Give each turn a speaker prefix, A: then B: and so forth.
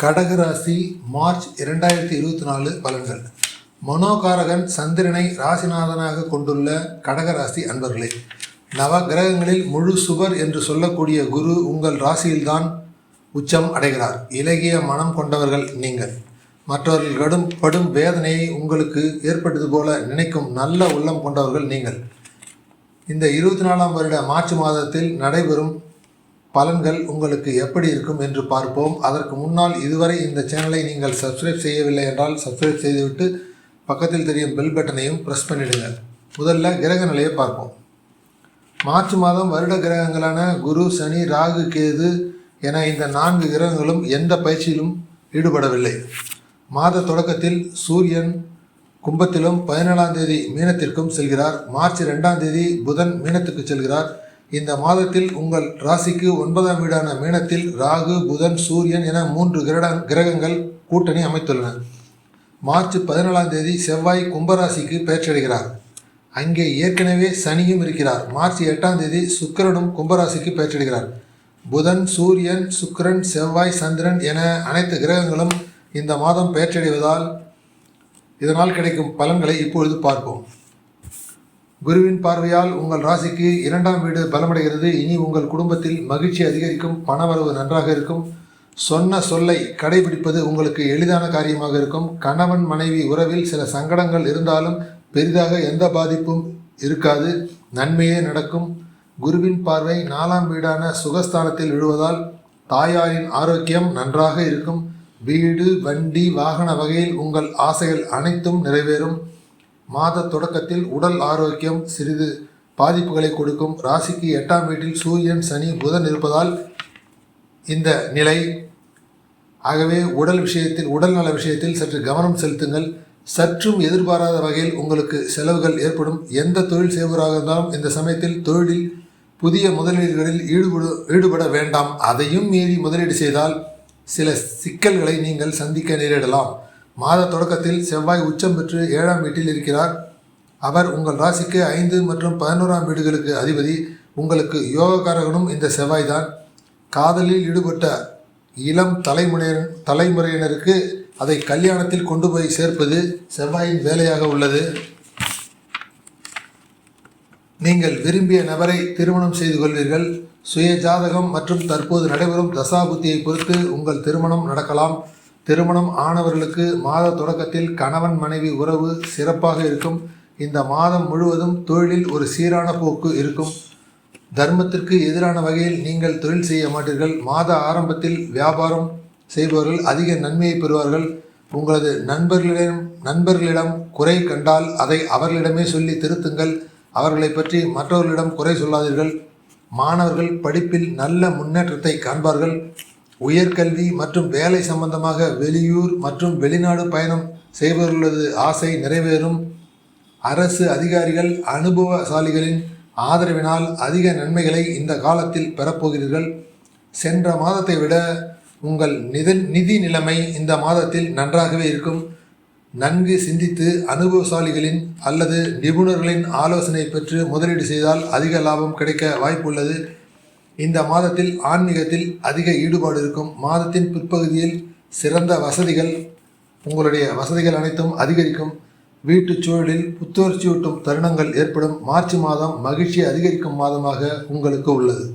A: கடகராசி மார்ச் 2024 பலன்கள். மனோகாரகன் சந்திரனை ராசிநாதனாக கொண்டுள்ள கடகராசி அன்பர்களே, நவ கிரகங்களில் முழு சுபர் என்று சொல்லக்கூடிய குரு உங்கள் ராசியில்தான் உச்சம் அடைகிறார். இலகிய மனம் கொண்டவர்கள் நீங்கள். மற்றவர்கள் படும் வேதனையை உங்களுக்கு ஏற்பட்டது போல நினைக்கும் நல்ல உள்ளம் கொண்டவர்கள் நீங்கள். இந்த 24ஆம் வருட மார்ச் மாதத்தில் நடைபெறும் பலன்கள் உங்களுக்கு எப்படி இருக்கும் என்று பார்ப்போம். அதற்கு முன்னால் இதுவரை இந்த சேனலை நீங்கள் சப்ஸ்கிரைப் செய்யவில்லை என்றால் சப்ஸ்கிரைப் செய்துவிட்டு பக்கத்தில் தெரியும் பெல் பட்டனையும் ப்ரெஸ் பண்ணிவிடுங்க. முதல்ல கிரக நிலையை பார்ப்போம். மார்ச் மாதம் வருட கிரகங்களான குரு, சனி, ராகு, கேது என இந்த 4 கிரகங்களும் எந்த பயிற்சியிலும் ஈடுபடவில்லை. மாத தொடக்கத்தில் சூரியன் கும்பத்திலும் 17ஆம் தேதி மீனத்திற்கும் செல்கிறார். மார்ச் 2ஆம் தேதி புதன் மீனத்துக்கு செல்கிறார். இந்த மாதத்தில் உங்கள் ராசிக்கு 9ஆம் வீடான மீனத்தில் ராகு, புதன், சூரியன் என 3 கிரகங்கள் கூட்டணி அமைத்துள்ளன. மார்ச் 14ஆம் தேதி செவ்வாய் கும்பராசிக்கு பெயர்ச்சடைகிறார். அங்கே ஏற்கனவே சனியும் இருக்கிறார். மார்ச் 8ஆம் தேதி சுக்கிரனும் கும்பராசிக்கு பெயர்ச்சடைகிறார். புதன், சூரியன், சுக்கிரன், செவ்வாய், சந்திரன் என அனைத்து கிரகங்களும் இந்த மாதம் பெயர்ச்சடைவதால் இதனால் கிடைக்கும் பலன்களை இப்பொழுது பார்ப்போம். குருவின் பார்வையால் உங்கள் ராசிக்கு 2ஆம் வீடு பலமடைகிறது. இனி உங்கள் குடும்பத்தில் மகிழ்ச்சி அதிகரிக்கும், பணவரவு நன்றாக இருக்கும். சொன்ன சொல்லை கடைபிடிப்பது உங்களுக்கு எளிதான காரியமாக இருக்கும். கணவன் மனைவி உறவில் சில சங்கடங்கள் இருந்தாலும் பெரிதாக எந்த பாதிப்பும் இருக்காது, நன்மையே நடக்கும். குருவின் பார்வை 4ஆம் வீடான சுகஸ்தானத்தில் விழுவதால் தாயாரின் ஆரோக்கியம் நன்றாக இருக்கும். வீடு, வண்டி, வாகன வகையில் உங்கள் ஆசைகள் அனைத்தும் நிறைவேறும். மாத தொடக்கத்தில் உடல் ஆரோக்கியம் சிறிது பாதிப்புகளை கொடுக்கும். ராசிக்கு 8ஆம் வீட்டில் சூரியன், சனி, புதன் இருப்பதால் இந்த நிலை. ஆகவே உடல் நல விஷயத்தில் சற்று கவனம் செலுத்துங்கள். சற்றும் எதிர்பாராத வகையில் உங்களுக்கு செலவுகள் ஏற்படும். எந்த தொழில் செய்வராக இருந்தாலும் இந்த சமயத்தில் தொழிலில் புதிய முதலீடுகளில் ஈடுபட வேண்டாம். அதையும் மீறி முதலீடு செய்தால் சில சிக்கல்களை நீங்கள் சந்திக்க நேரிடலாம். மாத தொடக்கத்தில் செவ்வாய் உச்சம் பெற்று 7ஆம் வீட்டில் இருக்கிறார். அவர் உங்கள் ராசிக்கு 5 மற்றும் 11ஆம் வீடுகளுக்கு அதிபதி. உங்களுக்கு யோகக்காரகனும் இந்த செவ்வாய் தான். காதலில் ஈடுபட்ட இளம் தலைமுறையினருக்கு அதை கல்யாணத்தில் கொண்டு போய் சேர்ப்பது செவ்வாயின் வேலையாக உள்ளது. நீங்கள் விரும்பிய நபரை திருமணம் செய்து கொள்வீர்கள். சுய ஜாதகம் மற்றும் தற்போது நடைபெறும் தசாபுத்தியை பொறுத்து உங்கள் திருமணம் நடக்கலாம். திருமணம் ஆனவர்களுக்கு மாத தொடக்கத்தில் கணவன் மனைவி உறவு சிறப்பாக இருக்கும். இந்த மாதம் முழுவதும் தொழிலில் ஒரு சீரான போக்கு இருக்கும். தர்மத்திற்கு எதிரான வகையில் நீங்கள் தொழில் செய்ய மாட்டீர்கள். மாத ஆரம்பத்தில் வியாபாரம் செய்பவர்கள் அதிக நன்மையை பெறுவார்கள். உங்களது நண்பர்களிடம் குறை கண்டால் அதை அவர்களிடமே சொல்லி திருத்துங்கள். அவர்களை பற்றி மற்றவர்களிடம் குறை சொல்லாதீர்கள். மாணவர்கள் படிப்பில் நல்ல முன்னேற்றத்தை காண்பார்கள். உயர்கல்வி மற்றும் வேலை சம்பந்தமாக வெளியூர் மற்றும் வெளிநாடு பயணம் செய்பவர்களது ஆசை நிறைவேறும். அரசு அதிகாரிகள், அனுபவசாலிகளின் ஆதரவினால் அதிக நன்மைகளை இந்த காலத்தில் பெறப்போகிறீர்கள். சென்ற மாதத்தை விட உங்கள் நிதி நிலைமை இந்த மாதத்தில் நன்றாகவே இருக்கும். நன்கு சிந்தித்து அனுபவசாலிகளின் அல்லது நிபுணர்களின் ஆலோசனை பெற்று முதலீடு செய்தால் அதிக லாபம் கிடைக்க வாய்ப்புள்ளது. இந்த மாதத்தில் ஆன்மீகத்தில் அதிக ஈடுபாடு இருக்கும். மாதத்தின் பிற்பகுதியில் சிறந்த வசதிகள், உங்களுடைய வசதிகள் அனைத்தும் அதிகரிக்கும். வீட்டுச் சூழலில் புத்துணர்ச்சியூட்டும் தருணங்கள் ஏற்படும். மார்ச் மாதம் மகிழ்ச்சி அதிகரிக்கும் மாதமாக உங்களுக்கு உள்ளது.